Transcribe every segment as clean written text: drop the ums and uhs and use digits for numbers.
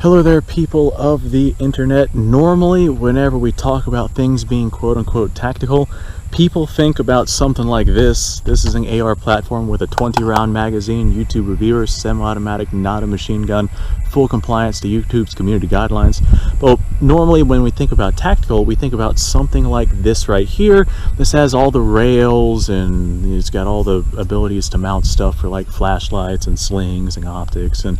Hello there, people of the internet. Normally, whenever we talk about things being quote-unquote tactical, people think about something like this. This is an AR platform with a 20-round magazine, YouTube reviewer, semi-automatic, not a machine gun, full compliance to YouTube's community guidelines. But normally when we think about tactical, we think about something like this right here. This has all the rails and it's got all the abilities to mount stuff for like flashlights and slings and optics and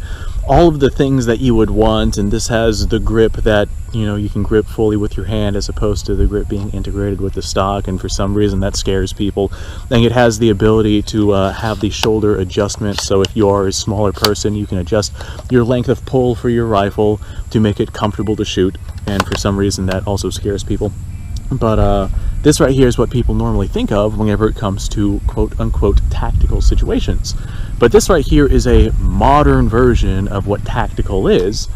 all of the things that you would want. And this has the grip that, you know, you can grip fully with your hand as opposed to the grip being integrated with the stock, and for some reason that scares people. And it has the ability to have the shoulder adjustment, so if you are a smaller person, you can adjust your length of pull for your rifle to make it comfortable to shoot, and for some reason that also scares people. But this right here is what people normally think of whenever it comes to quote-unquote tactical situations. But this right here is a modern version of what tactical is.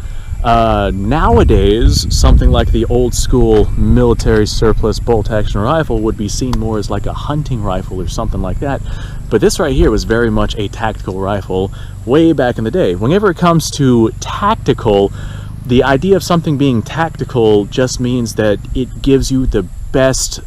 Nowadays, something like the old school military surplus bolt action rifle would be seen more as like a hunting rifle or something like that. But this right here was very much a tactical rifle way back in the day. Whenever it comes to tactical, the idea of something being tactical just means that it gives you the best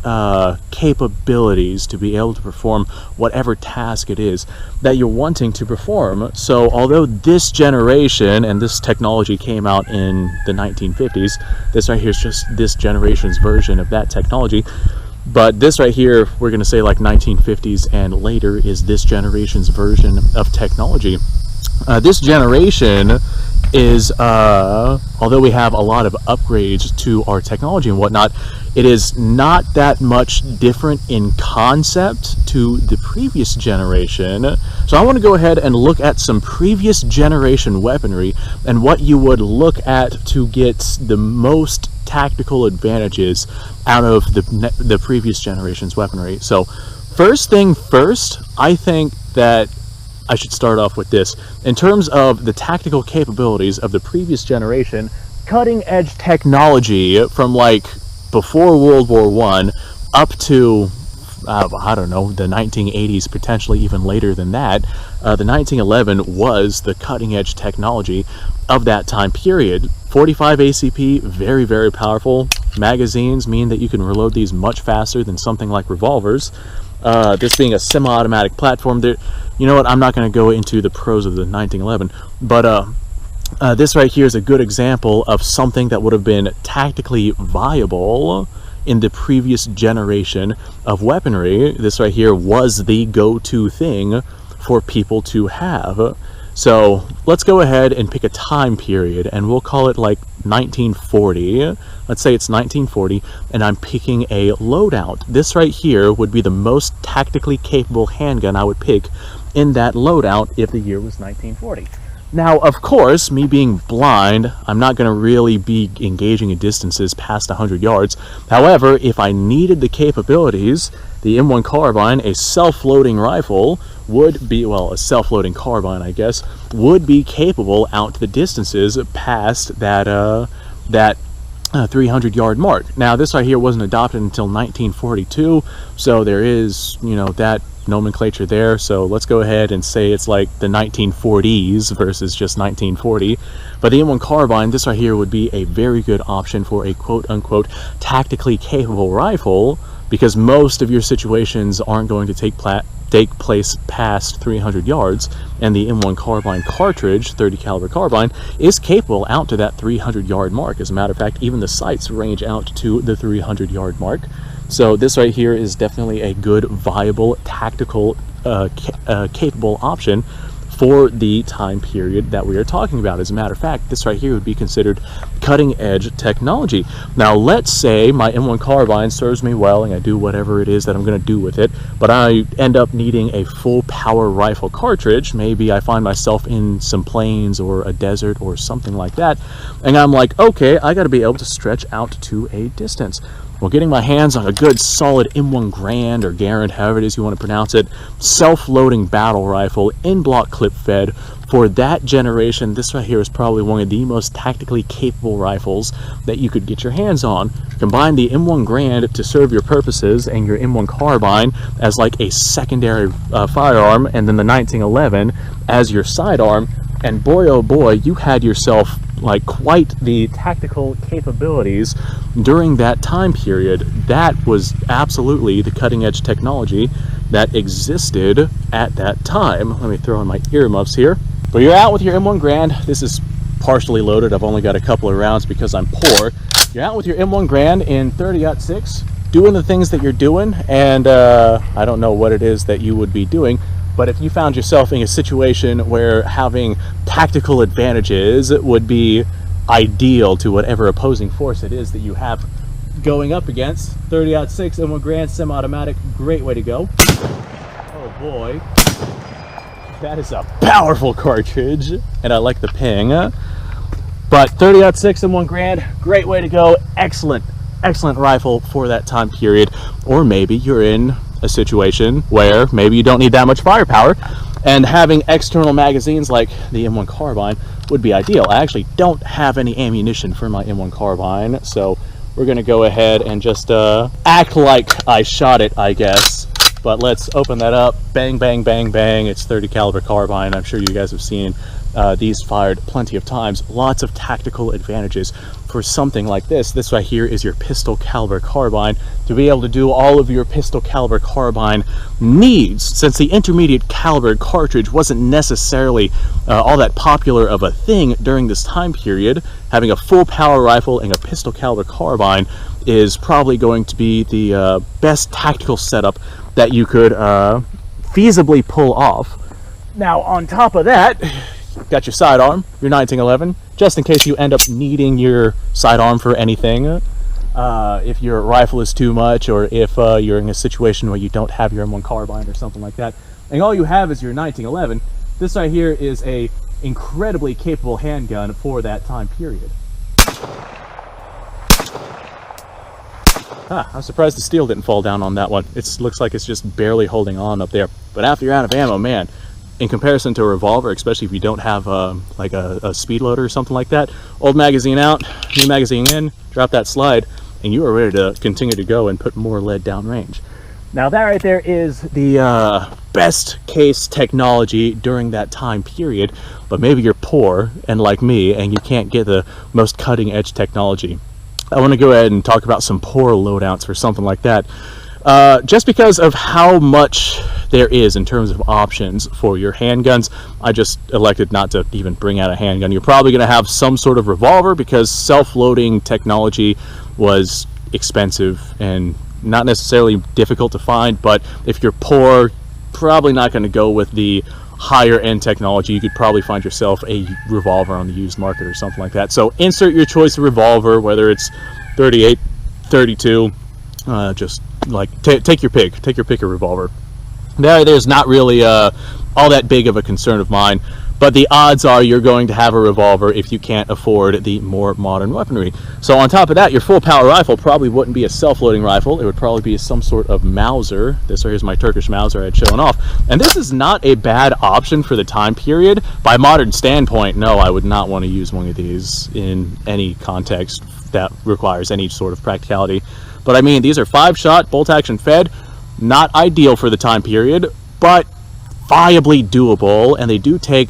capabilities to be able to perform whatever task it is that you're wanting to perform. So although this generation and this technology came out in the 1950s, this right here is just this generation's version of that technology. But this right here, we're going to say like 1950s and later, is this generation's version of technology. This generation is, although we have a lot of upgrades to our technology and whatnot, it is not that much different in concept to the previous generation. So I want to go ahead and look at some previous generation weaponry and what you would look at to get the most tactical advantages out of the previous generation's weaponry. So first thing first, I think that I should start off with this. In terms of the tactical capabilities of the previous generation, cutting edge technology from like before World War I up to, I don't know, the 1980s, potentially even later than that. The 1911 was the cutting edge technology of that time period. 45 ACP, very, very powerful. Magazines mean that you can reload these much faster than something like revolvers. This being a semi-automatic platform, there, you know what, I'm not going to go into the pros of the 1911, but this right here is a good example of something that would have been tactically viable in the previous generation of weaponry. This right here was the go-to thing for people to have. So let's go ahead and pick a time period, and we'll call it like 1940. Let's say it's 1940, and I'm picking a loadout. This right here would be the most tactically capable handgun I would pick in that loadout if the year was 1940. Now, of course, me being blind, I'm not going to really be engaging in distances past 100 yards. However, if I needed the capabilities, the M1 carbine, a self-loading rifle, would be, well, a self-loading carbine, I guess, would be capable out to the distances past that 300-yard mark. Now, this right here wasn't adopted until 1942, so there is, you know, that nomenclature there. So let's go ahead and say it's like the 1940s versus just 1940. But the M1 carbine, this right here, would be a very good option for a quote-unquote tactically capable rifle, because most of your situations aren't going to take place past 300 yards, and the M1 carbine cartridge, 30 caliber carbine, is capable out to that 300-yard mark. As a matter of fact, even the sights range out to the 300-yard mark. So this right here is definitely a good, viable, tactical, capable option for the time period that we are talking about. As a matter of fact, this right here would be considered cutting edge technology. Now, let's say my M1 carbine serves me well and I do whatever it is that I'm going to do with it, but I end up needing a full power rifle cartridge. Maybe I find myself in some plains or a desert or something like that, and I'm like, okay, I got to be able to stretch out to a distance. Well, getting my hands on a good solid M1 Garand or Garand, however it is you want to pronounce it, self-loading battle rifle, in-block clip fed, for that generation, this right here is probably one of the most tactically capable rifles that you could get your hands on. Combine the M1 Garand to serve your purposes and your M1 carbine as like a secondary firearm, and then the 1911 as your sidearm. And boy, oh boy, you had yourself like quite the tactical capabilities during that time period. That was absolutely the cutting edge technology that existed at that time. Let me throw in my earmuffs here. But you're out with your M1 Grand. This is partially loaded. I've only got a couple of rounds because I'm poor. You're out with your M1 Grand in 30-06, doing the things that you're doing, and I don't know what it is that you would be doing, but if you found yourself in a situation where having tactical advantages would be ideal to whatever opposing force it is that you have going up against, 30-06 M1 Grand semi-automatic, great way to go. Oh boy, that is a powerful cartridge, and I like the ping. But 30-06 M1 Grand, great way to go, excellent rifle for that time period. Or maybe you're in a situation where maybe you don't need that much firepower, and having external magazines like the M1 carbine would be ideal. I actually don't have any ammunition for my M1 carbine, so we're gonna go ahead and just act like I shot it, I guess. But let's open that up. Bang, bang, bang, bang. It's 30 caliber carbine. I'm sure you guys have seen these fired plenty of times. Lots of tactical advantages for something like this. This right here is your pistol caliber carbine. To be able to do all of your pistol caliber carbine needs, since the intermediate caliber cartridge wasn't necessarily all that popular of a thing during this time period, having a full power rifle and a pistol caliber carbine is probably going to be the best tactical setup that you could feasibly pull off. Now, on top of that, got your sidearm, your 1911, just in case you end up needing your sidearm for anything. If your rifle is too much, or if you're in a situation where you don't have your M1 carbine or something like that, and all you have is your 1911, this right here is a incredibly capable handgun for that time period. I'm surprised the steel didn't fall down on that one. It looks like it's just barely holding on up there. But after you're out of ammo, man, in comparison to a revolver, especially if you don't have like a speed loader or something like that, old magazine out, new magazine in, drop that slide, and you are ready to continue to go and put more lead down range. Now that right there is the best case technology during that time period, but maybe you're poor and like me and you can't get the most cutting edge technology. I want to go ahead and talk about some poor loadouts for something like that. Just because of how much there is in terms of options for your handguns, I just elected not to even bring out a handgun. You're probably going to have some sort of revolver because self-loading technology was expensive and not necessarily difficult to find, but if you're poor, probably not going to go with the higher end technology. You could probably find yourself a revolver on the used market or something like that. So insert your choice of revolver, whether it's 38, 32, just like take your pick of revolver. There's not really all that big of a concern of mine, but the odds are you're going to have a revolver if you can't afford the more modern weaponry. So on top of that, your full power rifle probably wouldn't be a self-loading rifle. It would probably be some sort of Mauser. This right here is my Turkish Mauser I had shown off. And this is not a bad option for the time period. By modern standpoint, no, I would not want to use one of these in any context that requires any sort of practicality. But I mean, these are 5-shot, bolt-action fed. Not ideal for the time period, but viably doable, and they do take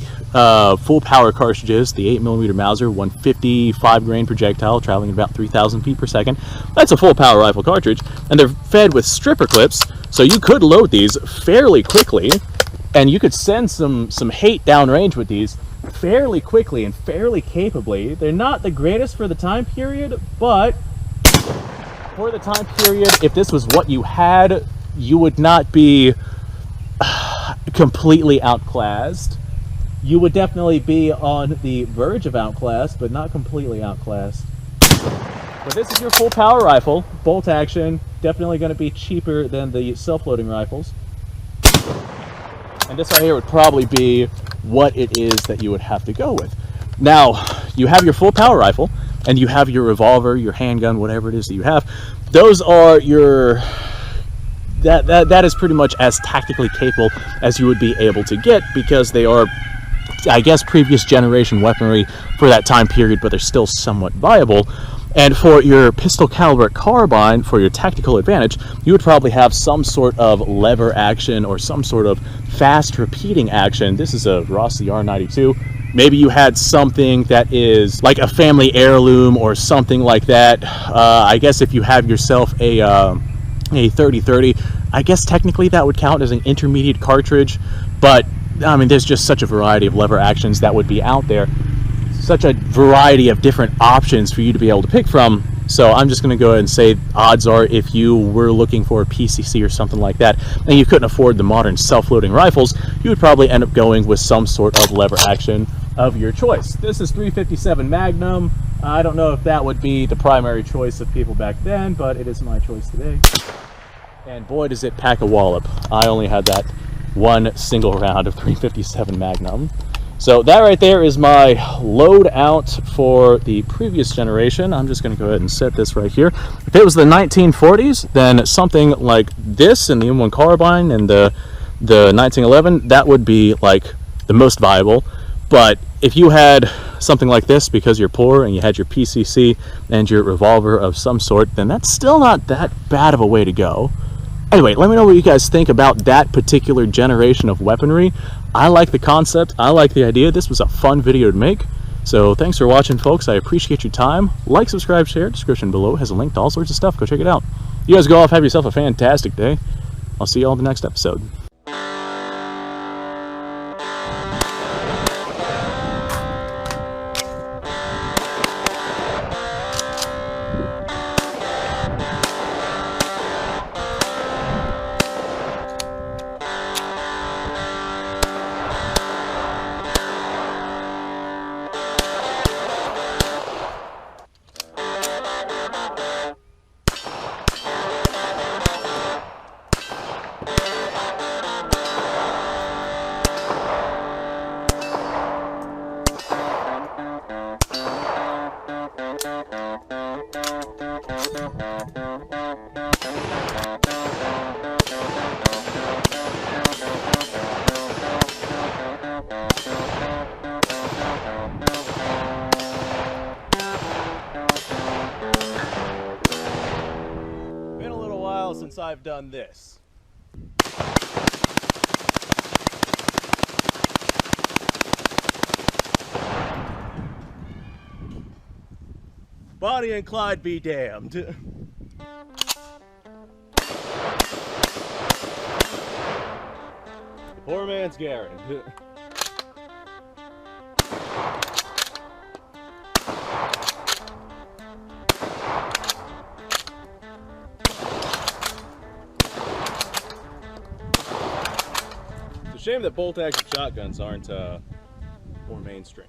full power cartridges. The 8mm Mauser, 155 grain projectile traveling at about 3,000 feet per second. That's a full power rifle cartridge, and they're fed with stripper clips, so you could load these fairly quickly, and you could send some hate downrange with these fairly quickly and fairly capably. They're not the greatest for the time period, but for the time period, if this was what you had, you would not be completely outclassed. You would definitely be on the verge of outclassed, but not completely outclassed. But this is your full power rifle, bolt action, definitely going to be cheaper than the self-loading rifles. And this right here would probably be what it is that you would have to go with. Now, you have your full power rifle, and you have your revolver, your handgun, whatever it is that you have. Those are your... That is pretty much as tactically capable as you would be able to get, because they are, I guess, previous generation weaponry for that time period, but they're still somewhat viable. And for your pistol caliber carbine, for your tactical advantage, you would probably have some sort of lever action or some sort of fast repeating action. This is a Rossi R92. maybe you had something that is like a family heirloom or something like that. I guess if you have yourself a 3030, I guess technically that would count as an intermediate cartridge, but I mean, there's just such a variety of lever actions that would be out there, such a variety of different options for you to be able to pick from. So I'm just going to go ahead and say odds are, if you were looking for a PCC or something like that and you couldn't afford the modern self-loading rifles, you would probably end up going with some sort of lever action of your choice. This is 357 Magnum. I don't know if that would be the primary choice of people back then, but it is my choice today. And boy, does it pack a wallop. I only had that one single round of 357 Magnum. So that right there is my load out for the previous generation. I'm just going to go ahead and set this right here. If it was the 1940s, then something like this and the M1 carbine and the 1911, that would be like the most viable. But if you had something like this because you're poor and you had your PCC and your revolver of some sort, then that's still not that bad of a way to go. Anyway, let me know what you guys think about that particular generation of weaponry. I like the concept. I like the idea. This was a fun video to make. So thanks for watching, folks. I appreciate your time. Like, subscribe, share. Description below has a link to all sorts of stuff. Go check it out. You guys go off. Have yourself a fantastic day. I'll see you all in the next episode. Since I've done this. Bonnie and Clyde be damned. Poor man's Garen. It's a shame that bolt-action shotguns aren't more mainstream.